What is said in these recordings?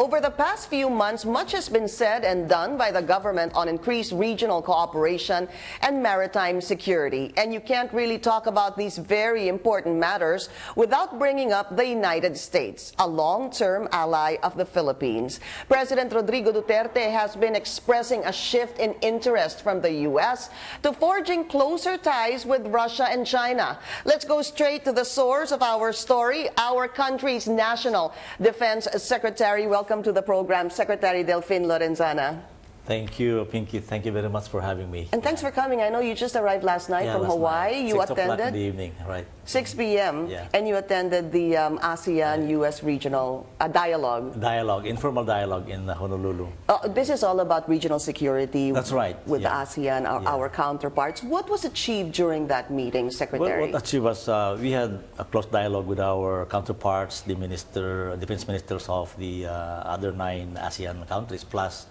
Over the past few months, much has been said and done by the government on increased regional cooperation and maritime security. And you can't really talk about these very important matters without bringing up the United States, a long-term ally of the Philippines. President Rodrigo Duterte has been expressing a shift in interest from the U.S. to forging closer ties with Russia and China. Let's go straight to the source of our story, our country's National Defense Secretary. Welcome to the program, Secretary Delfin Lorenzana. Thank you, Pinky. Thank you very much for having me. And thanks for coming. I know you just arrived last night from Hawaii. Night. You 6 attended o'clock in the evening, right? 6 p.m. Yeah. And you attended the ASEAN-U.S. regional dialogue. Informal dialogue in Honolulu. This is all about regional security. That's right. With the ASEAN, our counterparts. What was achieved during that meeting, Secretary? What achieved was we had a close dialogue with our counterparts, the defense ministers of the other 9 ASEAN countries, plus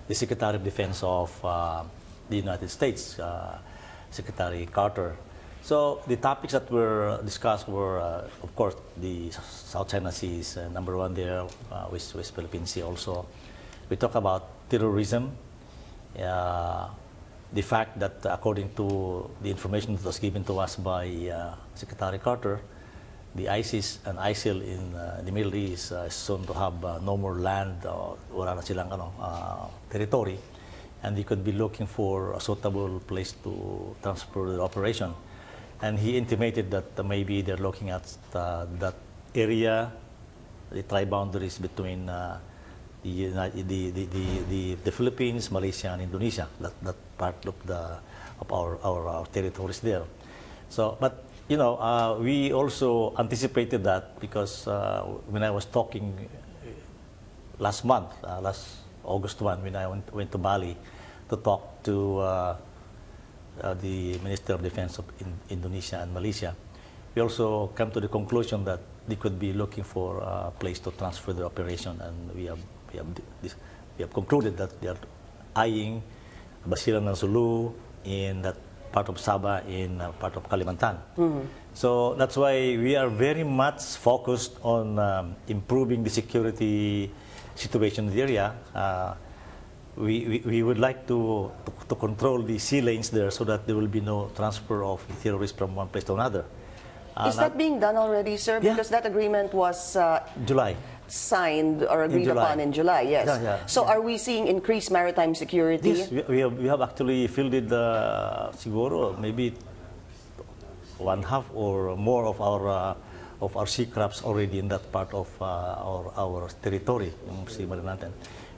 the Secretary of Defense of the United States, Secretary Carter. So the topics that were discussed were, of course, the South China Sea is number 1 there, West Philippine Sea also. We talk about terrorism, the fact that according to the information that was given to us by Secretary Carter, the ISIS and ISIL in the Middle East is soon to have no more land, wala na silang territory, and they could be looking for a suitable place to transfer the operation. And he intimated that maybe they're looking at that area, the tri-boundaries between the Philippines, Malaysia, and Indonesia, that part of our territories there. So, but you know, we also anticipated that because when I was talking last month, last August 1, when I went to Bali to talk to the Minister of Defense of Indonesia and Malaysia, we also come to the conclusion that they could be looking for a place to transfer the operation, and we have concluded that they are eyeing Basilan and Sulu in that part of Sabah, in part of Kalimantan. So that's why we are very much focused on improving the security situation in the area. We would like to control the sea lanes there so that there will be no transfer of terrorists from one place to another. Is that being done already, sir? Because that agreement was July. Signed or agreed upon in July, yes. Yeah. So are we seeing increased maritime security? Yes, we have actually fielded siguro maybe 1/2 or more of our sea crafts already in that part of our territory, yung sea marine natin.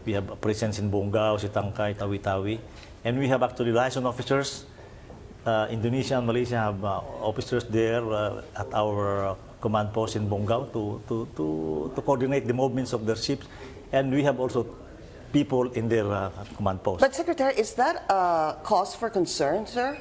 We have a presence in Bongao, Sitangkay, Tawi-Tawi, and we have actually liaison officers. Indonesia and Malaysia have officers there at our command post in Bongao to coordinate the movements of their ships, and we have also people in their command post. But Secretary, is that a cause for concern, sir?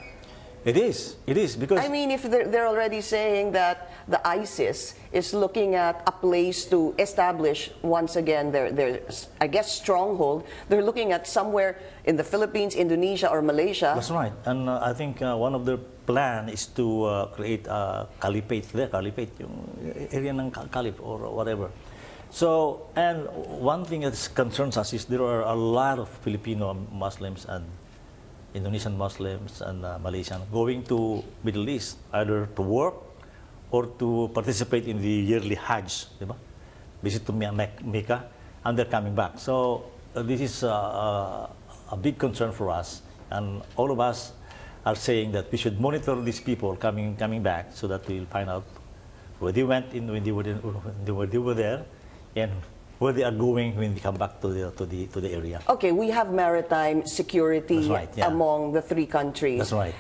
It is because I mean, if they're already saying that the ISIS is looking at a place to establish once again their I guess stronghold, they're looking at somewhere in the Philippines, Indonesia, or Malaysia. That's right, and I think one of their plan is to create a caliphate there, yung area ng caliph or whatever. So, and one thing that concerns us is there are a lot of Filipino Muslims and Indonesian Muslims and Malaysian going to Middle East either to work or to participate in the yearly Hajj, diba? Visit to Mecca, and they're coming back. So this is a big concern for us, and all of us are saying that we should monitor these people coming back so that we'll find out where they went when they were there, and where they are going when they come back to the area. Okay, we have maritime security among the 3 countries. That's right.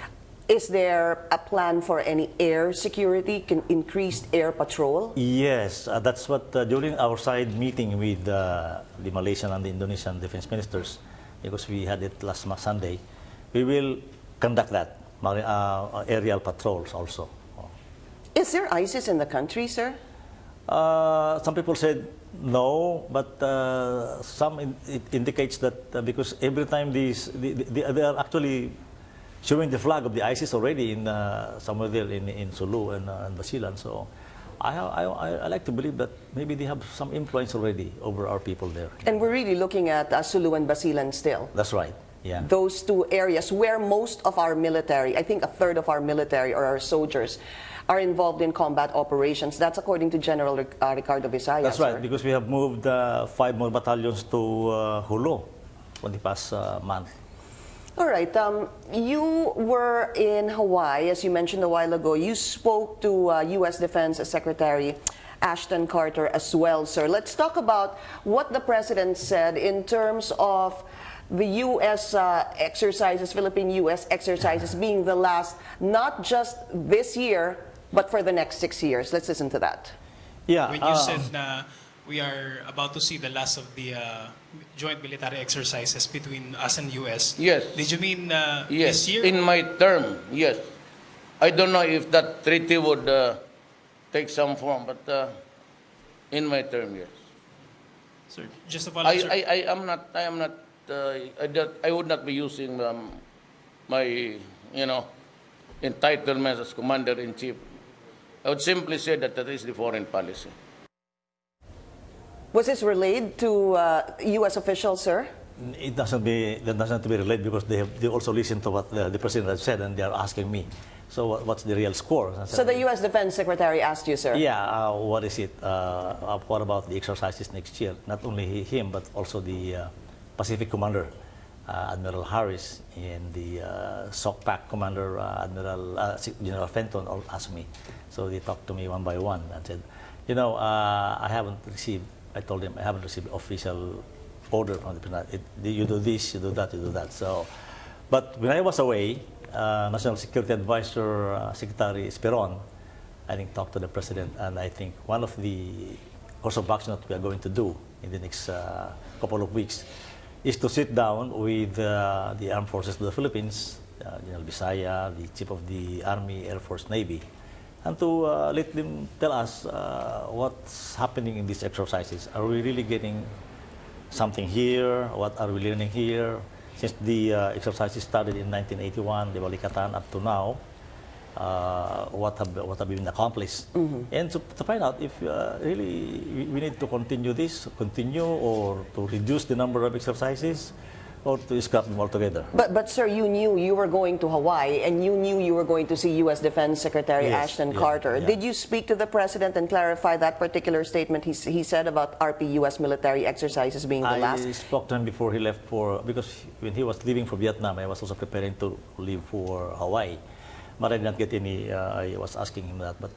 Is there a plan for any air security, increased air patrol? Yes, that's what during our side meeting with the Malaysian and the Indonesian defense ministers, because we had it last Sunday, we will conduct that, aerial patrols also. Is there ISIS in the country, sir? Some people said no, but it indicates that because every time they are actually showing the flag of the ISIS already in somewhere there in Sulu and Basilan. So I like to believe that maybe they have some influence already over our people there. And we're really looking at Sulu and Basilan still. That's right. Yeah. Those two areas where most of our military, I think a third of our military or our soldiers, are involved in combat operations. That's according to General Ricardo Visayas. That's right, sir. because we have moved 5 more battalions to Hulo for the past month. All right. You were in Hawaii, as you mentioned a while ago. You spoke to U.S. Defense Secretary Ashton Carter as well, sir. Let's talk about what the President said in terms of the U.S. Exercises, Philippine-U.S. exercises being the last, not just this year, but for the next 6 years. Let's listen to that. Yeah. When you said na we are about to see the last of the joint military exercises between us and U.S. Yes. Did you mean Yes, this year? in my term, yes. I don't know if that treaty would take some form, but in my term, yes. Sir, just to follow up, sir. I would not be using my, entitlements as commander-in-chief. I would simply say that that is the foreign policy. Was this relayed to U.S. officials, sir? It doesn't be related because they also listen to what the President has said and they are asking me. So what's the real score? So the U.S. Defense Secretary asked you, sir? Yeah, what is it? What about the exercises next year? Not only him, but also the Pacific Commander, Admiral Harris, and the SOCPAC Commander, General Fenton, all asked me. So they talked to me one by one and said, I haven't received, I told them, I haven't received official order from the President. You do this, you do that, you do that. So, but when I was away, National Security Advisor Secretary Esperon, I think, talked to the President, and I think one of the course of action that we are going to do in the next couple of weeks is to sit down with the Armed Forces of the Philippines, General Visaya, the Chief of the Army, Air Force, Navy, and to let them tell us what's happening in these exercises. Are we really getting something here? What are we learning here? Since the exercises started in 1981, the Balikatan, up to now, what have been accomplished? And to find out if really we need to continue or to reduce the number of exercises, or to scrap them altogether. But sir, you knew you were going to Hawaii and you knew you were going to see U.S. Defense Secretary Yes, Ashton yeah, Carter. yeah. Did you speak to the President and clarify that particular statement he said about RP-U.S. military exercises being the last? I spoke to him before he left because when he was leaving for Vietnam, I was also preparing to leave for Hawaii. But I did not get any, I was asking him that, but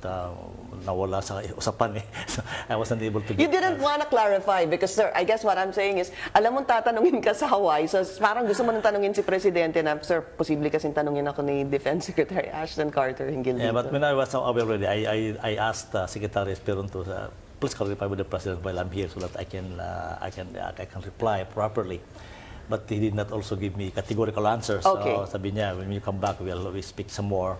nawala sa usapan eh. So I wasn't able to get... You didn't want to clarify because, sir, I guess what I'm saying is, alam mong tatanungin ka sa Hawaii, so parang gusto mo nang tanungin si Presidente na, sir, posible kasing tanungin ako ni Defense Secretary Ashton Carter hinggil Yeah, dito. but when I was away already, I asked Secretary Esperon to please clarify with the President while I'm here so that I can reply properly. But he did not also give me categorical answers. Okay. So sabi niya, when you come back, we'll speak some more.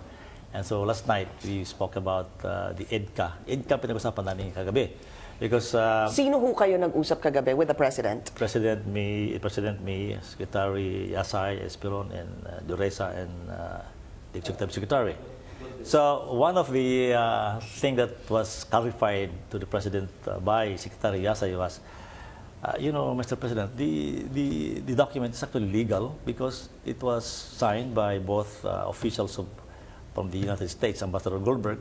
And so last night, we spoke about the EDCA. EDCA pinag-usapan namin kagabi. Because Sino ho kayo nag-usap kagabi with the President? President May, Secretary Yasay, Esperon, and Duresa, and the Executive Secretary. So one of the things that was clarified to the President by Secretary Yasay was, Mr. President, the document is actually legal because it was signed by both officials from the United States, Ambassador Goldberg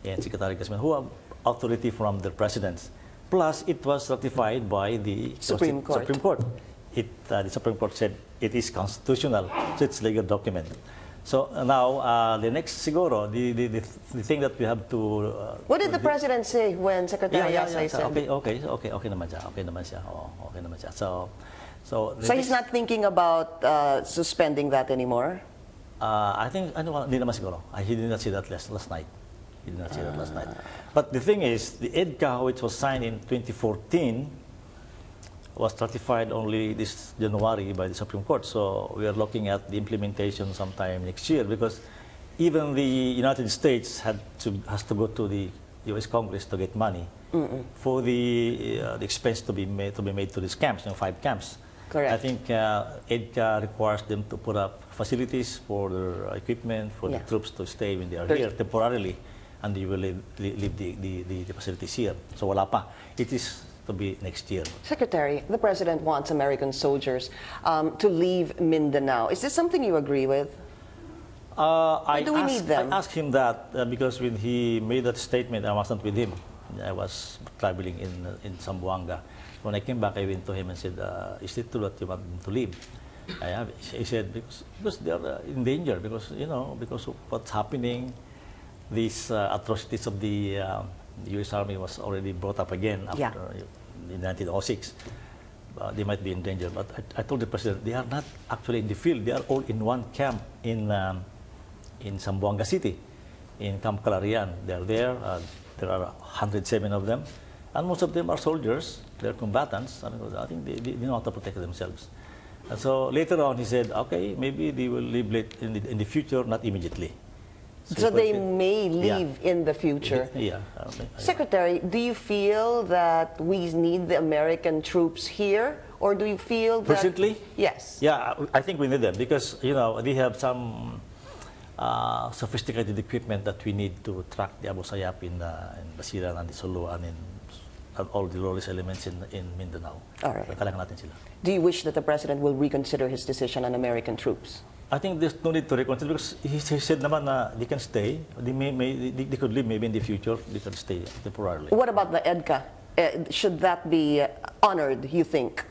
and Secretary Gasman, who have authority from the presidents. Plus, it was ratified by the Supreme Court. The Supreme Court said it is constitutional, so it's a legal document. So now, the next siguro, the thing that we have to... What did the President say when Secretary Yasay said? Okay naman siya. Oo, okay naman siya. So He's not thinking about suspending that anymore? I think, hindi naman siguro. He did not see that last night. But the thing is, the EDCA, which was signed in 2014, was ratified only this January by the Supreme Court. So we are looking at the implementation sometime next year because even the United States has to go to the U.S. Congress to get money for the expense to be made to these camps, 5 camps. Correct. I think EDCA requires them to put up facilities for their equipment, for the troops to stay when they are here temporarily and they will leave the facilities here. So wala pa. It is to be next year. Secretary, the President wants American soldiers to leave Mindanao. Is this something you agree with? Why do we need them? I asked him that because when he made that statement, I wasn't with him. I was traveling in Zamboanga. When I came back, I went to him and said, is it true that you want them to leave? He said, because they are in danger, because, you know, because of what's happening, these atrocities of the U.S. Army was already brought up again after in 1906. They might be in danger, but I told the President, they are not actually in the field. They are all in one camp in Zamboanga City, in Camp Calarian. They are there. There are 107 of them, and most of them are soldiers. They're combatants. I think they know how to protect themselves. And so later on, he said, okay, maybe they will leave late in the future, not immediately. So they may leave in the future. Yeah. Secretary, do you feel that we need the American troops here, or do you feel that... Presently? Yes. Yeah, I think we need them because, you know, they have some sophisticated equipment that we need to track the Abu Sayyaf in Basilan and the Sulu and all the lowest elements in Mindanao. All right. Kailangan natin sila. Do you wish that the President will reconsider his decision on American troops? I think there's no need to reconsider because he said naman na they can stay. They could leave maybe in the future. They can stay temporarily. What about the EDCA? Should that be honored, you think?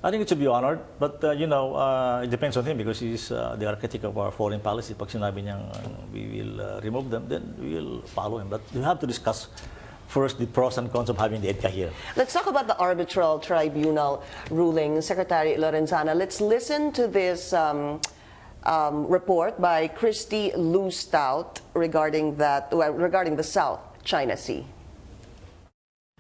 I think it should be honored, but you know, it depends on him because he's the architect of our foreign policy. Pag sinabi niyang we will remove them, then we will follow him. But you have to discuss first the pros and cons of having the EDCA here. Let's talk about the arbitral tribunal ruling. Secretary Lorenzana, let's listen to this report by Christy Lou-Stout regarding the South China Sea.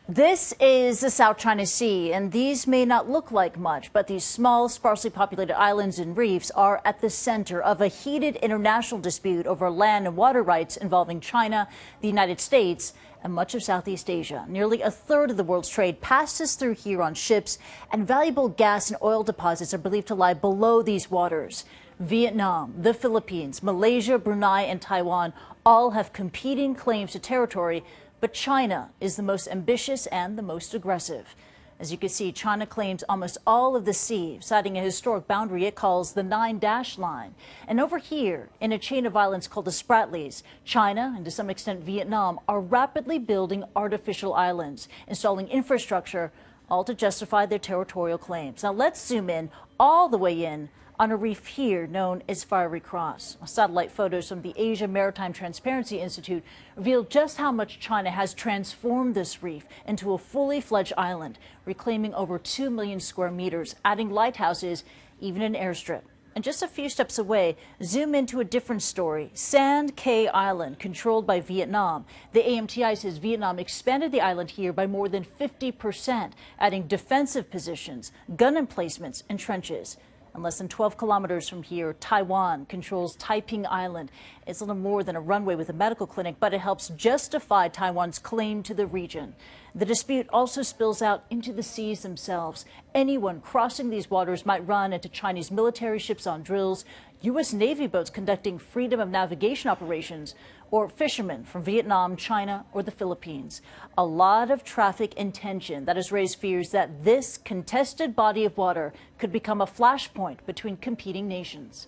This is the South China Sea, and these may not look like much, but these small, sparsely populated islands and reefs are at the center of a heated international dispute over land and water rights involving China, the United States, and much of Southeast Asia. Nearly a third of the world's trade passes through here on ships, and valuable gas and oil deposits are believed to lie below these waters. Vietnam, the Philippines, Malaysia, Brunei, and Taiwan all have competing claims to territory, but China is the most ambitious and the most aggressive. As you can see, China claims almost all of the sea, citing a historic boundary it calls the 9-dash line. And over here, in a chain of islands called the Spratlys, China, and to some extent Vietnam, are rapidly building artificial islands, installing infrastructure, all to justify their territorial claims. Now let's zoom in, all the way in, on a reef here known as Fiery Cross. Satellite photos from the Asia Maritime Transparency Institute reveal just how much China has transformed this reef into a fully fledged island, reclaiming over 2 million square meters, adding lighthouses, even an airstrip. And just a few steps away, zoom into a different story. Sand Cay Island, controlled by Vietnam. The AMTI says Vietnam expanded the island here by more than 50%, adding defensive positions, gun emplacements, and trenches. And less than 12 kilometers from here, Taiwan controls Taiping Island. It's little more than a runway with a medical clinic, but it helps justify Taiwan's claim to the region. The dispute also spills out into the seas themselves. Anyone crossing these waters might run into Chinese military ships on drills, U.S. Navy boats conducting freedom of navigation operations, or fishermen from Vietnam, China, or the Philippines. A lot of traffic and tension that has raised fears that this contested body of water could become a flashpoint between competing nations.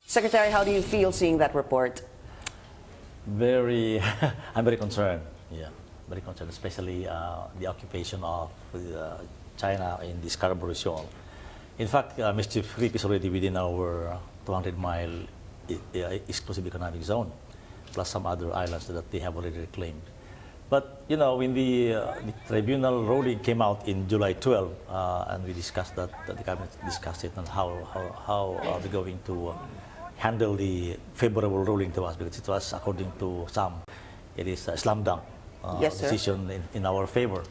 Secretary, how do you feel seeing that report? I'm very concerned. Yeah, very concerned, especially the occupation of China in the Scarborough Shoal. In fact, Mischief Reef is already within our 200-mile exclusive economic zone, plus some other islands that they have already reclaimed. But, you know, when the tribunal ruling came out in July 12, and we discussed that, the cabinet discussed it and how are they going to handle the favorable ruling to us, because it was, according to some, it is a slam dunk decision in our favor.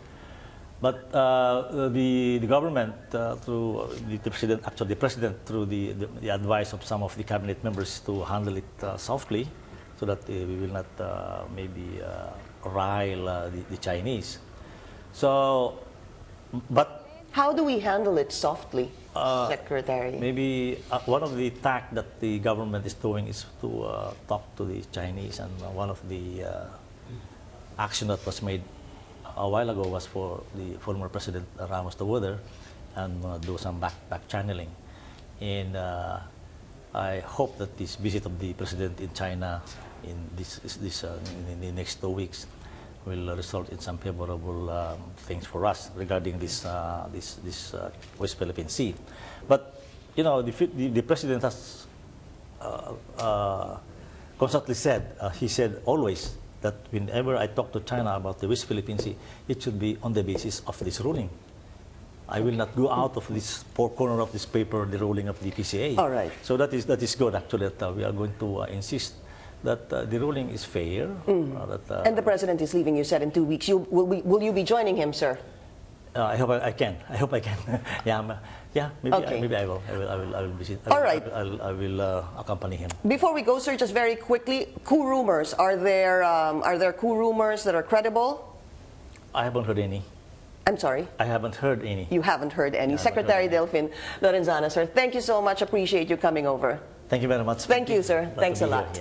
But the government, through the president, through the advice of some of the cabinet members, to handle it softly, so that we will not maybe rile the Chinese. So, but how do we handle it softly? Secretary? Maybe one of the tack that the government is doing is to talk to the Chinese, and one of the action that was made a while ago was for the former President Ramos to go there and do some back channeling. And I hope that this visit of the President in China in in the next 2 weeks will result in some favorable things for us regarding this West Philippine Sea. But you know, the President has constantly said, he said always that whenever I talk to China about the West Philippine Sea, it should be on the basis of this ruling. I will not go out of this four corner of this paper, the ruling of the PCA. All right. So that is good actually. That we are going to insist that the ruling is fair. And the President is leaving, you said, in 2 weeks. Will you be joining him, sir? I hope I can. I hope I can. Yeah, maybe, Okay. maybe I will visit. All right. I will accompany him. Before we go, sir, just very quickly, coup rumors. Are there coup rumors that are credible? I haven't heard any. I'm sorry? I haven't heard any. You haven't heard any. I haven't Secretary heard Delfin Lorenzana, sir, thank you so much. Appreciate you coming over. Thank you very much. Thank you, sir. Glad to Thanks a be here. lot. Yeah.